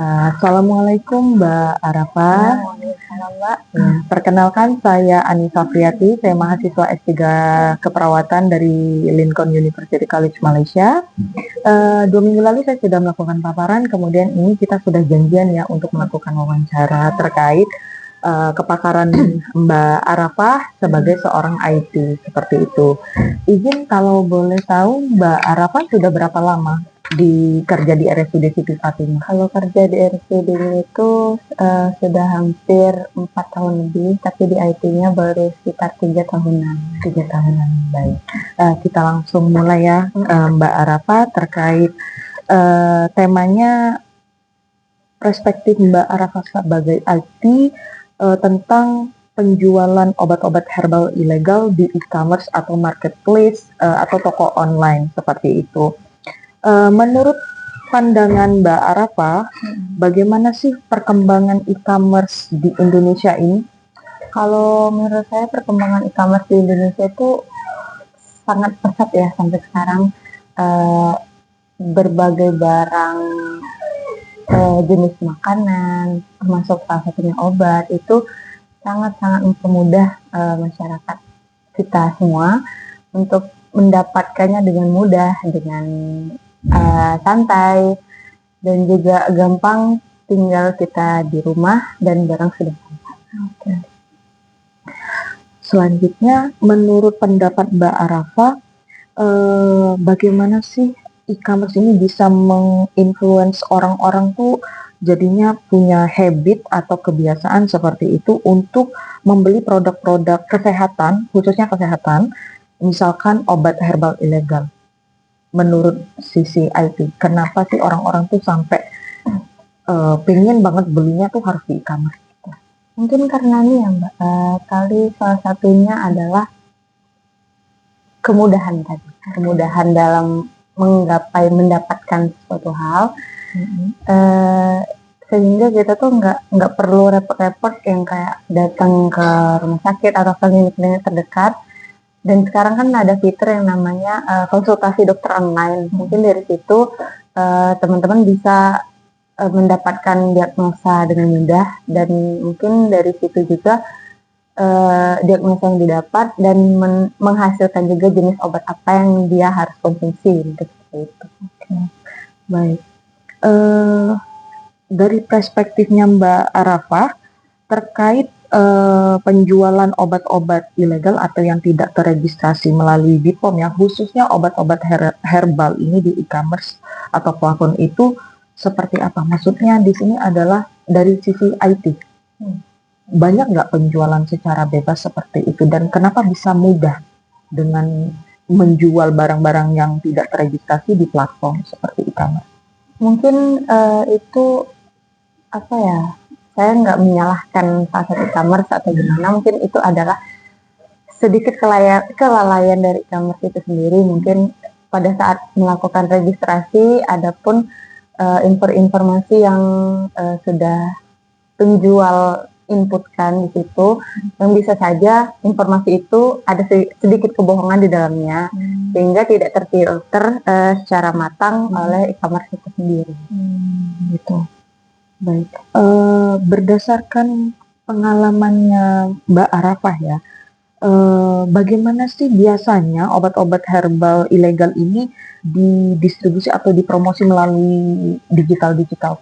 Assalamualaikum Mbak Arafa. Waalaikumsalam, Mbak. Ya, perkenalkan saya Anissa Friati, saya mahasiswa S3 Keperawatan dari Lincoln University College Malaysia. 2 minggu lalu saya sudah melakukan paparan, kemudian ini kita sudah janjian ya untuk melakukan wawancara terkait kepakaran Mbak Arafa sebagai seorang IT, seperti itu. Izin kalau boleh tahu Mbak Arafa sudah berapa lama kerja di RSUD Siti Fatimah? Kalau kerja di RSUD itu sudah hampir 4 tahun lebih, tapi di IT-nya baru sekitar 3 tahunan. 3 tahunan, baik. Kita langsung mulai ya, Mbak Arafa, terkait temanya perspektif Mbak Arafa sebagai IT tentang penjualan obat-obat herbal ilegal di e-commerce atau marketplace atau toko online seperti itu. Menurut pandangan Mbak Arafa, bagaimana sih perkembangan e-commerce di Indonesia ini? Kalau menurut saya perkembangan e-commerce di Indonesia itu sangat pesat ya sampai sekarang. Berbagai barang jenis makanan, termasuk salah satunya obat, itu sangat-sangat mempermudah masyarakat kita semua untuk mendapatkannya dengan mudah, dengan santai, dan juga gampang, tinggal kita di rumah dan barang sudah sampai. Okay. Selanjutnya, menurut pendapat Mbak Arafa, bagaimana sih e-commerce ini bisa menginfluence orang-orang tuh jadinya punya habit atau kebiasaan seperti itu untuk membeli produk-produk kesehatan, khususnya kesehatan, misalkan obat herbal ilegal. Menurut sisi IT, kenapa sih orang-orang tuh sampai pengen banget belinya tuh harus di e-commerce? Mungkin karena ini ya Mbak, kali salah satunya adalah kemudahan tadi, kemudahan dalam mendapatkan suatu hal, sehingga kita tuh nggak perlu repot-repot yang kayak datang ke rumah sakit atau klinik-klinik terdekat. Dan sekarang kan ada fitur yang namanya konsultasi dokter online. Mungkin dari situ teman-teman bisa mendapatkan diagnosa dengan mudah, dan mungkin dari situ juga diagnosa yang didapat dan menghasilkan juga jenis obat apa yang dia harus konsumsi gitu, seperti itu. Okay. Baik. Dari perspektifnya Mbak Arafa terkait penjualan obat-obat ilegal atau yang tidak terregistrasi melalui BPOM ya, khususnya obat-obat herbal ini di e-commerce atau platform itu seperti apa? Maksudnya di sini adalah dari sisi IT. Banyak nggak penjualan secara bebas seperti itu, dan kenapa bisa mudah dengan menjual barang-barang yang tidak terregistrasi di platform seperti e-commerce? Mungkin itu apa ya? Saya nggak menyalahkan salah satu e-commerce atau gimana. Mungkin itu adalah sedikit kelalaian dari e-commerce itu sendiri. Mungkin pada saat melakukan registrasi, adapun informasi yang sudah penjual inputkan di situ, yang bisa saja informasi itu ada sedikit kebohongan di dalamnya, sehingga tidak terfilter secara matang oleh e-commerce itu sendiri. Gitu. Baik. Berdasarkan pengalamannya Mbak Arafah ya, bagaimana sih biasanya obat-obat herbal ilegal ini didistribusi atau dipromosi melalui digital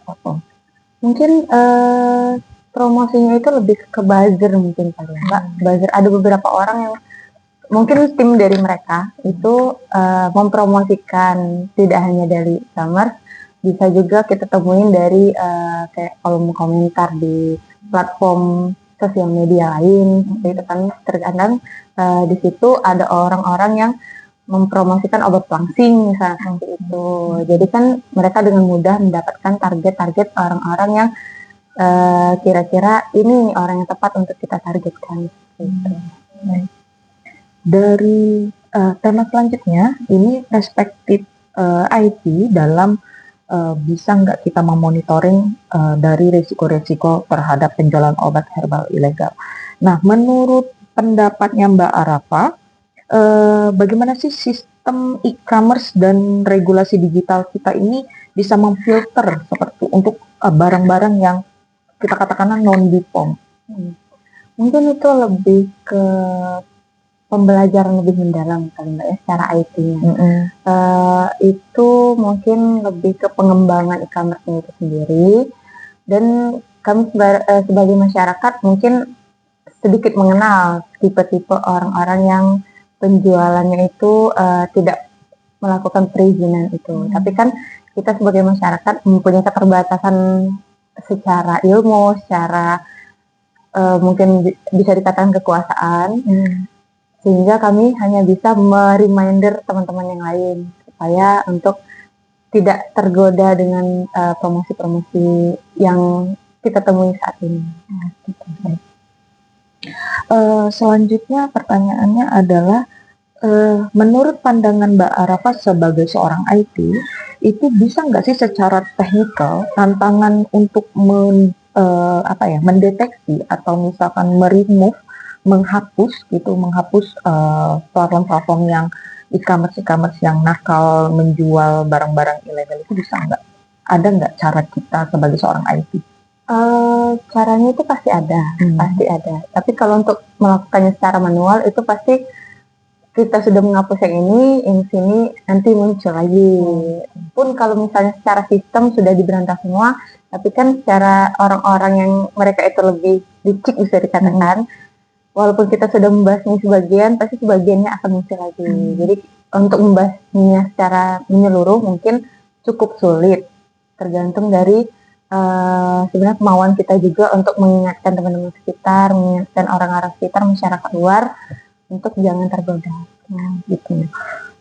platform? Mungkin promosinya itu lebih ke buzzer mungkin kali ya, Mbak. Buzzer, ada beberapa orang yang mungkin tim dari mereka itu mempromosikan, tidak hanya dari e-commerce, bisa juga kita temuin dari kayak kolom komentar di platform sosial media lain, seperti itu kan. Terkadang di situ ada orang-orang yang mempromosikan obat pelangsing misalnya, seperti itu. Jadi kan mereka dengan mudah mendapatkan target-target orang-orang yang kira-kira ini orang yang tepat untuk kita targetkan. Gitu. Dari tema selanjutnya, ini perspektif IT dalam bisa nggak kita memonitoring dari resiko-resiko terhadap penjualan obat herbal ilegal. Nah, menurut pendapatnya Mbak Arafa, bagaimana sih sistem e-commerce dan regulasi digital kita ini bisa memfilter seperti untuk barang-barang yang kita katakan non BPOM? Mungkin itu lebih ke pembelajaran lebih mendalam kali Mbak ya, secara IT-nya. Itu mungkin lebih ke pengembangan e-commerce itu sendiri, dan kami sebagai masyarakat mungkin sedikit mengenal tipe-tipe orang-orang yang penjualannya itu tidak melakukan perizinan itu. Tapi kan kita sebagai masyarakat mempunyai keterbatasan secara ilmu, secara mungkin bisa dikatakan kekuasaan, sehingga kami hanya bisa mereminder teman-teman yang lain supaya untuk tidak tergoda dengan promosi-promosi yang kita temui saat ini. Selanjutnya pertanyaannya adalah, menurut pandangan Mbak Arafah sebagai seorang IT, itu bisa nggak sih secara teknikal tantangan untuk mendeteksi atau misalkan menghapus platform-platform yang e-commerce yang nakal menjual barang-barang ilegal itu bisa nggak? Ada nggak cara kita sebagai seorang IT? Caranya itu pasti ada. Tapi kalau untuk melakukannya secara manual itu pasti kita sudah menghapus yang sini nanti muncul lagi. Pun kalau misalnya secara sistem sudah diberantas semua, tapi kan secara orang-orang yang mereka itu lebih licik bisa dikatakan, walaupun kita sudah membahasnya sebagian, pasti sebagiannya akan muncul lagi. Jadi untuk membahasnya secara menyeluruh mungkin cukup sulit, tergantung dari sebenarnya kemauan kita juga untuk mengingatkan teman-teman sekitar, mengingatkan orang-orang sekitar, masyarakat luar untuk jangan tergoda. Gitu.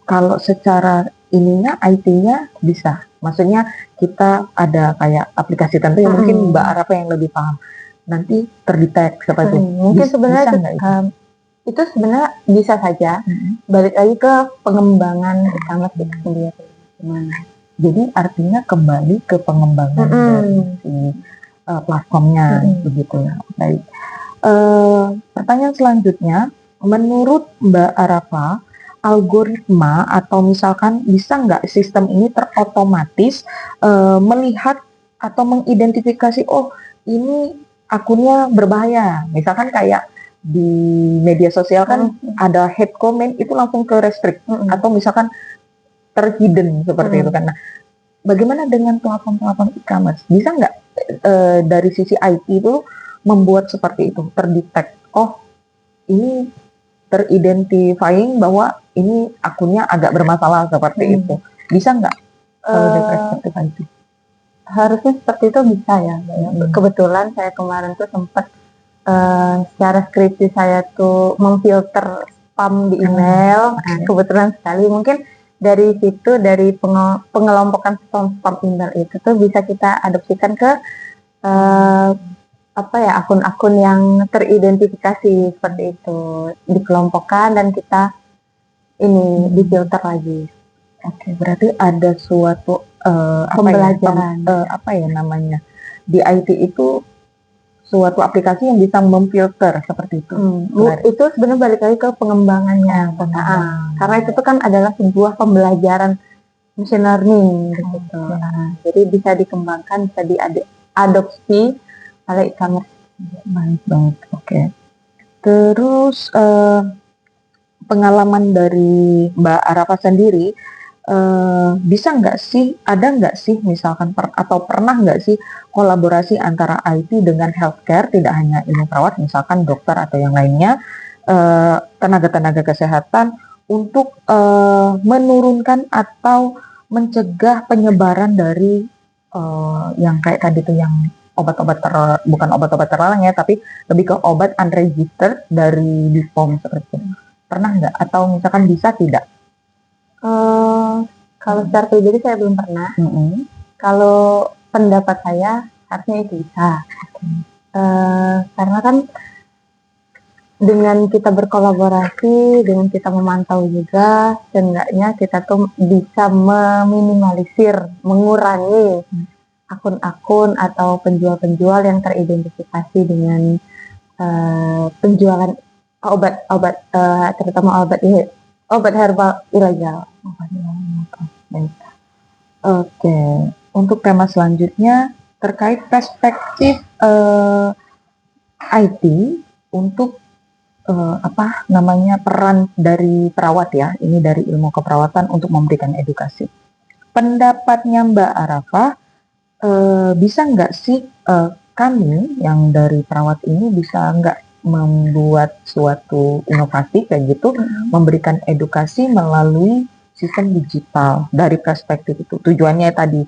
Kalau secara ininya IT-nya bisa, maksudnya kita ada kayak aplikasi tentu yang mungkin Mbak Arafah yang lebih paham, nanti terdetek seperti itu. Mungkin sebenarnya itu sebenarnya bisa saja, balik lagi ke pengembangan e-commerce itu sendiri. Jadi artinya kembali ke pengembangan dari si platformnya, begitu ya. Baik. Pertanyaan selanjutnya, menurut Mbak Arafah, algoritma atau misalkan bisa nggak sistem ini terotomatis melihat atau mengidentifikasi, oh ini akunnya berbahaya, misalkan kayak di media sosial kan ada hate comment itu langsung ke restrict, atau misalkan terhidden seperti itu kan. Nah, bagaimana dengan platform-platform e-commerce? Bisa nggak dari sisi IT itu membuat seperti itu, terdetek, oh ini teridentifying bahwa ini akunnya agak bermasalah seperti itu. Bisa nggak kalau dari perspektif IT? Harusnya seperti itu bisa ya. Kebetulan saya kemarin tuh sempat secara skripsi saya tuh memfilter spam di email. Kebetulan sekali mungkin dari situ, dari pengelompokan spam email itu tuh bisa kita adopsikan ke akun-akun yang teridentifikasi seperti itu, dikelompokkan dan kita difilter lagi. Oke, berarti ada suatu pembelajaran. Di IT itu suatu aplikasi yang bisa memfilter seperti itu. Itu sebenarnya balik lagi ke pengembangannya. Karena itu tuh kan adalah sebuah pembelajaran machine learning gitu. Jadi bisa dikembangkan, bisa diadopsi oleh e-commerce. Baik. Oke. Terus pengalaman dari Mbak Arafah sendiri, bisa nggak sih, ada nggak sih misalkan atau pernah nggak sih kolaborasi antara IT dengan healthcare, tidak hanya ilmu perawat, misalkan dokter atau yang lainnya, tenaga-tenaga kesehatan untuk menurunkan atau mencegah penyebaran dari yang kayak tadi tuh yang obat-obat bukan obat-obat terlarang ya, tapi lebih ke obat unregistered dari BPOM seperti itu. Pernah nggak? Atau misalkan bisa tidak? Kalau secara pribadi saya belum pernah. Kalau pendapat saya harusnya itu bisa. Karena kan dengan kita berkolaborasi, dengan kita memantau juga, seenggaknya kita tuh bisa meminimalisir, mengurangi akun-akun atau penjual-penjual yang teridentifikasi dengan penjualan obat-obat, terutama obat herbal ilegal. Oke, untuk tema selanjutnya, terkait perspektif IT untuk peran dari perawat ya, ini dari ilmu keperawatan untuk memberikan edukasi. Pendapatnya Mbak Arafah, bisa nggak sih kami yang dari perawat ini bisa nggak membuat suatu inovasi kayak gitu, memberikan edukasi melalui sistem digital dari perspektif itu. Tujuannya tadi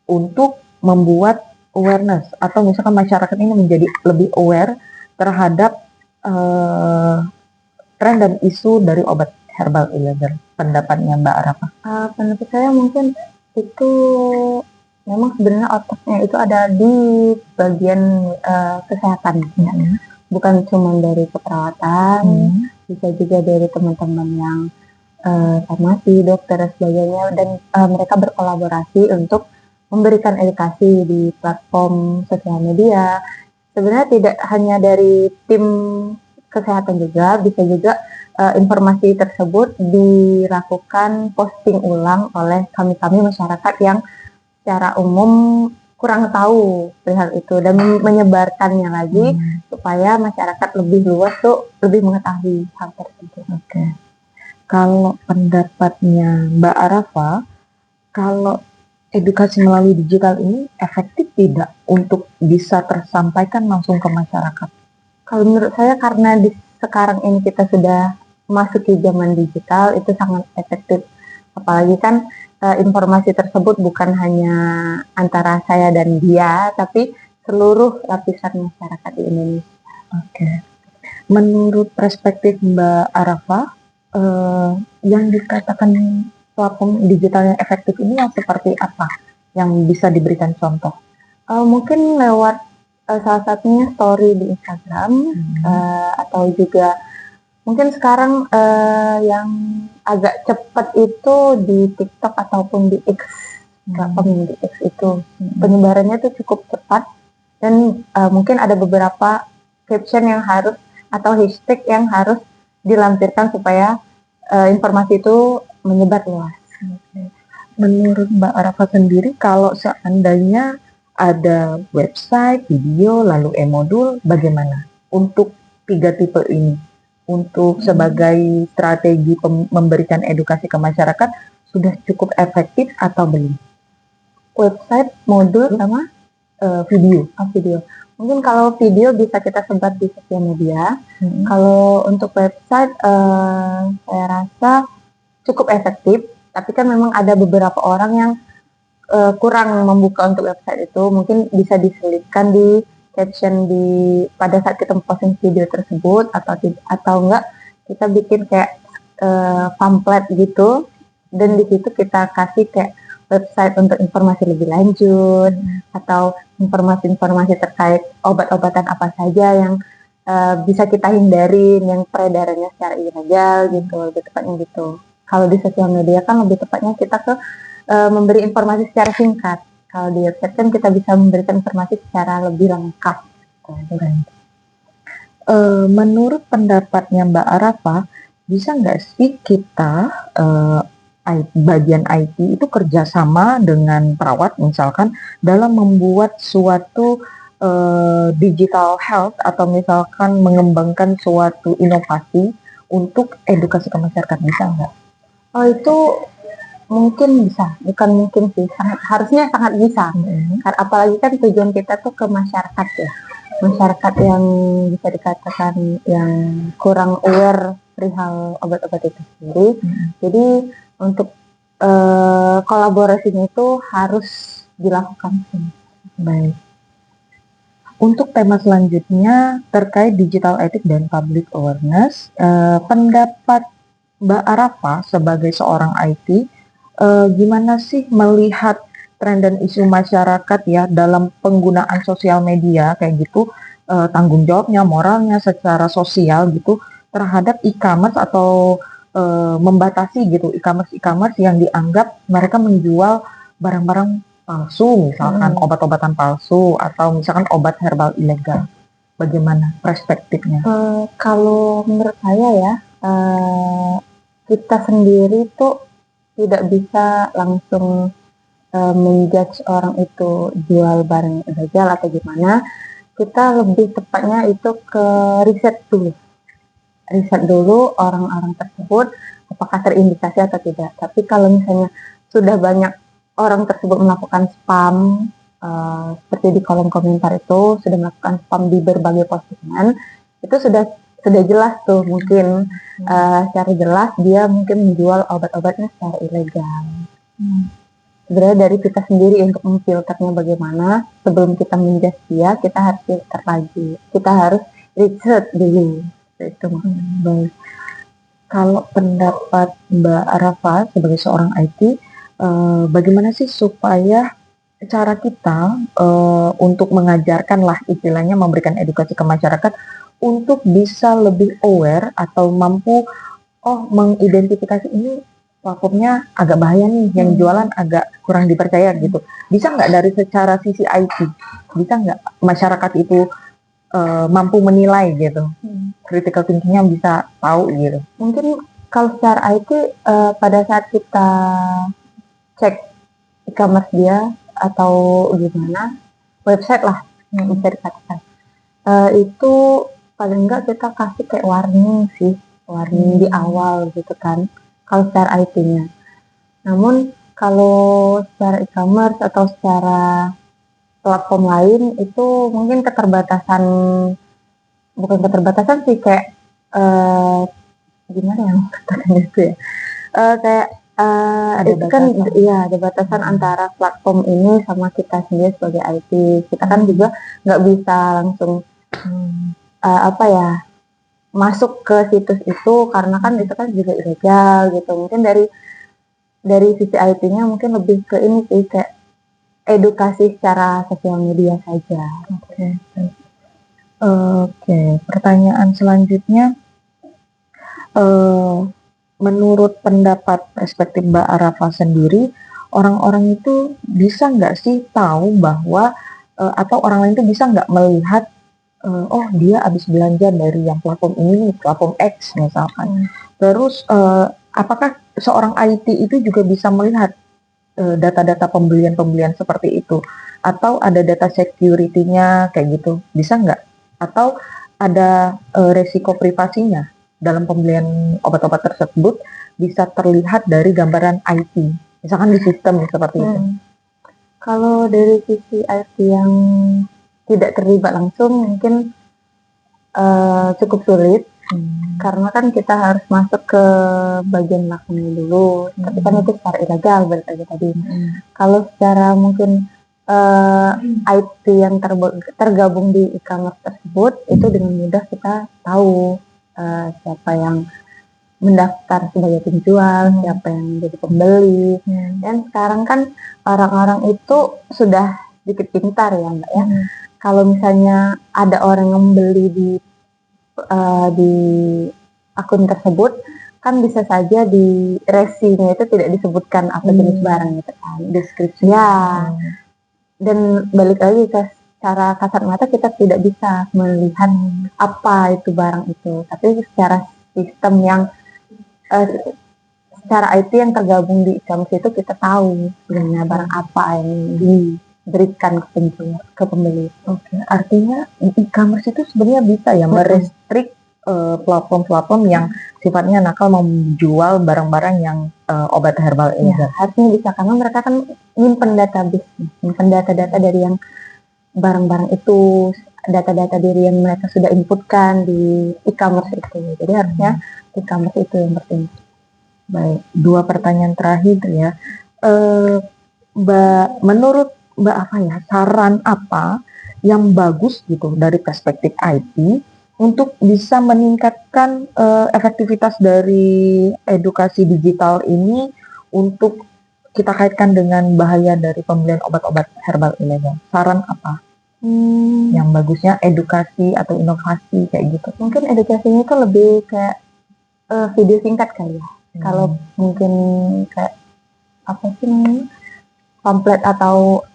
untuk membuat awareness atau misalkan masyarakat ini menjadi lebih aware terhadap tren dan isu dari obat herbal ilegal. Pendapatnya Mbak Arafah? Pendapat saya mungkin itu memang sebenarnya otaknya itu ada di bagian kesehatan, ya. Bukan cuma dari keperawatan, bisa juga dari teman-teman yang farmasi, dokter dan sebagainya, dan mereka berkolaborasi untuk memberikan edukasi di platform sosial media. Sebenarnya tidak hanya dari tim kesehatan juga, bisa juga informasi tersebut dilakukan posting ulang oleh kami-kami masyarakat yang secara umum kurang tahu perihal itu dan menyebarkannya lagi supaya masyarakat lebih luas tuh lebih mengetahui hal tersebut. Oke. Kalau pendapatnya Mbak Arafah, kalau edukasi melalui digital ini efektif tidak untuk bisa tersampaikan langsung ke masyarakat? Kalau menurut saya karena di sekarang ini kita sudah memasuki zaman digital, itu sangat efektif. Apalagi kan informasi tersebut bukan hanya antara saya dan dia, tapi seluruh lapisan masyarakat di Indonesia. Oke. Menurut perspektif Mbak Arafah, yang dikatakan platform digital yang efektif ini yang seperti apa? Yang bisa diberikan contoh? Mungkin lewat salah satunya story di Instagram, atau juga mungkin sekarang yang agak cepat itu di TikTok ataupun di X, platform di X itu penyebarannya itu cukup cepat dan mungkin ada beberapa caption yang harus atau hashtag yang harus dilampirkan supaya informasi itu menyebar luas. Menurut Mbak Arafah sendiri, kalau seandainya ada website, video, lalu e-modul, bagaimana untuk 3 tipe ini? Untuk sebagai strategi memberikan edukasi ke masyarakat, sudah cukup efektif atau belum? Website, modul, sama video. Video. Mungkin kalau video bisa kita sebar di sosial media. Kalau untuk website, saya rasa cukup efektif. Tapi kan memang ada beberapa orang yang kurang membuka untuk website itu. Mungkin bisa diselipkan di caption pada saat kita posting video tersebut, atau enggak kita bikin kayak pamflet gitu, dan di situ kita kasih kayak website untuk informasi lebih lanjut atau informasi-informasi terkait obat-obatan apa saja yang bisa kita hindarin yang peredarannya secara ilegal gitu, lebih tepatnya gitu. Kalau di sosial media kan lebih tepatnya kita memberi informasi secara singkat. Kalau di website kan kita bisa memberikan informasi secara lebih lengkap. Menurut pendapatnya Mbak Arafah, bisa nggak sih kita bagian IT itu kerjasama dengan perawat misalkan dalam membuat suatu digital health atau misalkan mengembangkan suatu inovasi untuk edukasi ke masyarakat, bisa nggak? Oh, itu mungkin bisa, bukan mungkin sih, harusnya sangat bisa. Apalagi kan tujuan kita tuh ke masyarakat ya, masyarakat yang bisa dikatakan yang kurang aware perihal obat-obat itu sendiri. Jadi untuk kolaborasinya itu harus dilakukan. Baik. Untuk tema selanjutnya terkait digital ethic dan public awareness, pendapat Mbak Arafah sebagai seorang IT, gimana sih melihat tren dan isu masyarakat ya dalam penggunaan sosial media kayak gitu, tanggung jawabnya, moralnya secara sosial gitu terhadap e-commerce atau membatasi gitu e-commerce yang dianggap mereka menjual barang-barang palsu, misalkan obat-obatan palsu atau misalkan obat herbal ilegal. Bagaimana perspektifnya? Kalau menurut saya ya, kita sendiri tuh tidak bisa langsung menjudge orang itu jual barang ilegal atau gimana, kita lebih tepatnya itu ke riset dulu. Riset dulu orang-orang tersebut apakah terindikasi atau tidak. Tapi kalau misalnya sudah banyak orang tersebut melakukan spam, seperti di kolom komentar itu sudah melakukan spam di berbagai postingan, itu sudah jelas tuh mungkin secara jelas dia mungkin menjual obat-obatnya secara ilegal. Sebenarnya dari kita sendiri untuk memfilternya bagaimana, sebelum kita menjudge dia, kita harus filter lagi. Kita harus research dulu. Itu Baik. Kalau pendapat Mbak Arafa sebagai seorang IT, bagaimana sih supaya cara kita untuk mengajarkan lah istilahnya memberikan edukasi ke masyarakat untuk bisa lebih aware atau mampu mengidentifikasi ini platformnya agak bahaya nih, yang jualan agak kurang dipercaya gitu. Bisa nggak dari secara sisi IT, bisa nggak masyarakat itu mampu menilai gitu, critical thinkingnya bisa tahu gitu. Mungkin kalau secara IT pada saat kita cek e-commerce dia atau gimana, website lah bisa dikatakan. Itu paling enggak kita kasih kayak warning sih, warning di awal gitu kan. Kalau secara IT-nya. Namun kalau secara e-commerce atau secara platform lain itu mungkin bukan keterbatasan sih, kayak gimana yang katakan itu ya. Kayak Ada itu kan batasan. iya ada batasan antara platform ini sama kita sendiri sebagai IT. Kita kan juga nggak bisa langsung apa ya masuk ke situs itu karena kan itu kan juga ilegal gitu. Mungkin dari sisi IT-nya mungkin lebih ke ini sih, kayak edukasi secara sosial media saja. Oke, pertanyaan selanjutnya, menurut pendapat perspektif Mbak Arafa sendiri, orang-orang itu bisa nggak sih tahu bahwa atau orang lain itu bisa nggak melihat oh dia habis belanja dari yang platform ini, platform X misalkan. Terus apakah seorang IT itu juga bisa melihat data-data pembelian-pembelian seperti itu? Atau ada data security-nya kayak gitu? Bisa nggak? Atau ada resiko privasinya dalam pembelian obat-obat tersebut bisa terlihat dari gambaran IT, misalkan di sistem seperti itu. Kalau dari sisi IT yang tidak terlibat langsung mungkin cukup sulit karena kan kita harus masuk ke bagian belakangnya dulu, tapi kan itu secara ilegal berarti tadi. Kalau secara mungkin IT yang tergabung di e-commerce tersebut, itu dengan mudah kita tahu siapa yang mendaftar sebagai penjual, siapa yang menjadi pembeli. Dan sekarang kan orang-orang itu sudah sedikit pintar ya Mbak ya. Kalau misalnya ada orang yang membeli di akun tersebut, kan bisa saja di resinya itu tidak disebutkan apa jenis barang gitu kan, deskripsi. Ya. Dan balik lagi ke secara kasat mata kita tidak bisa melihat apa itu barang itu, tapi secara sistem yang secara IT yang tergabung di e-commerce itu kita tahu sebenarnya barang apa yang diberikan ke pembeli. Oke, artinya e-commerce itu sebenarnya bisa ya merestrik platform-platform yang sifatnya nakal menjual barang-barang yang obat herbal ini. Ya, harusnya bisa karena mereka kan nyimpen database, nyimpen data-data dari yang barang-barang itu, data-data dari yang mereka sudah inputkan di e-commerce itu. Jadi harusnya e-commerce itu yang penting. Baik, 2 pertanyaan terakhir ya. Mbak, menurut Mbak apa ya, saran apa yang bagus gitu dari perspektif IT untuk bisa meningkatkan efektivitas dari edukasi digital ini untuk kita kaitkan dengan bahaya dari pembelian obat-obat herbal ilegal? Saran apa? Yang bagusnya edukasi atau inovasi kayak gitu? Mungkin edukasinya itu lebih kayak video singkat kali ya. Kalau mungkin kayak apa sih namanya, pamflet atau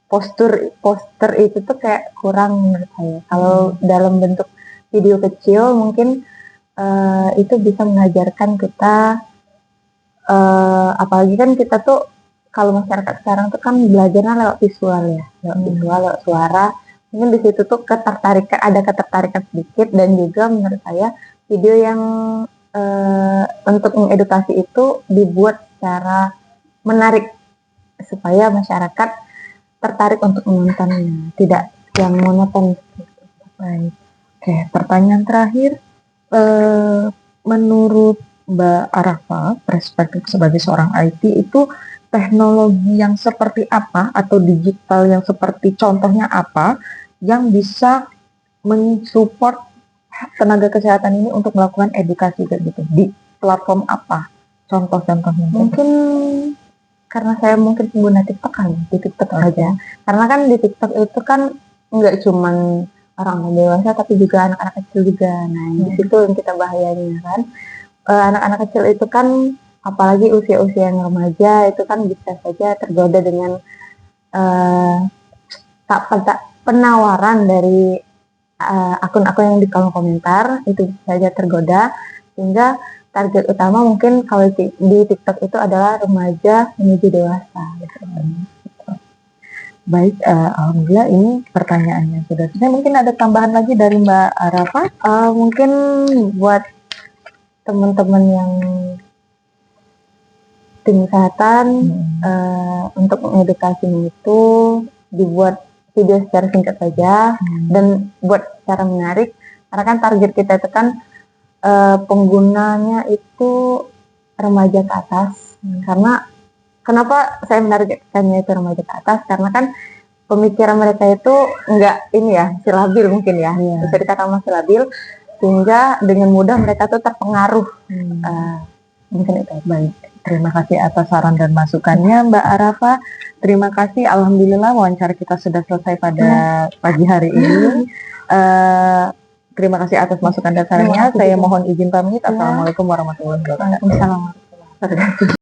poster itu tuh kayak kurang menurut saya. Kalau dalam bentuk video kecil mungkin itu bisa mengajarkan kita, apalagi kan kita tuh kalau masyarakat sekarang tuh kan belajarnya lewat visual ya, lewat visual, lewat suara. Mungkin di situ tuh ada ketertarikan sedikit, dan juga menurut saya video yang untuk mengedukasi itu dibuat secara menarik supaya masyarakat tertarik untuk menontonnya, tidak yang monoton. Baik. Oke, pertanyaan terakhir. Menurut Mbak Arafa, perspektif sebagai seorang IT itu teknologi yang seperti apa atau digital yang seperti contohnya apa yang bisa mensupport tenaga kesehatan ini untuk melakukan edukasi kayak gitu di platform apa? Contoh-contohnya. Mungkin karena saya mungkin pengguna TikTok kali, di TikTok aja. Karena kan di TikTok itu kan nggak cuman orang dewasa tapi juga anak-anak kecil juga. Nah, di situ yang kita bahayanya kan. Anak-anak kecil itu kan, apalagi usia-usia yang remaja itu kan bisa saja tergoda dengan penawaran dari akun-akun yang di kolom komentar, itu bisa saja tergoda, sehingga target utama mungkin kalau di TikTok itu adalah remaja menuju dewasa. Gitu. Baik, alhamdulillah ini pertanyaannya sudah selesai. Mungkin ada tambahan lagi dari Mbak Arafa? Mungkin buat teman-teman yang tim kesehatan, untuk mengedukasinya itu dibuat video secara singkat saja, dan buat secara menarik, karena kan target kita itu kan penggunanya itu remaja ke atas. Karena kenapa saya menargetkannya itu remaja ke atas, karena kan pemikiran mereka itu enggak ini ya, masih labil mungkin ya, bisa dikatakan masih labil, sehingga dengan mudah mereka tuh terpengaruh. Mungkin itu. Baik, terima kasih atas saran dan masukannya Mbak Arafa. Terima kasih, alhamdulillah wawancara kita sudah selesai pada pagi hari ini. Terima kasih atas masukan dan sarannya. Saya mohon izin pamit. Assalamualaikum warahmatullahi wabarakatuh. Waalaikumsalam warahmatullahi wabarakatuh.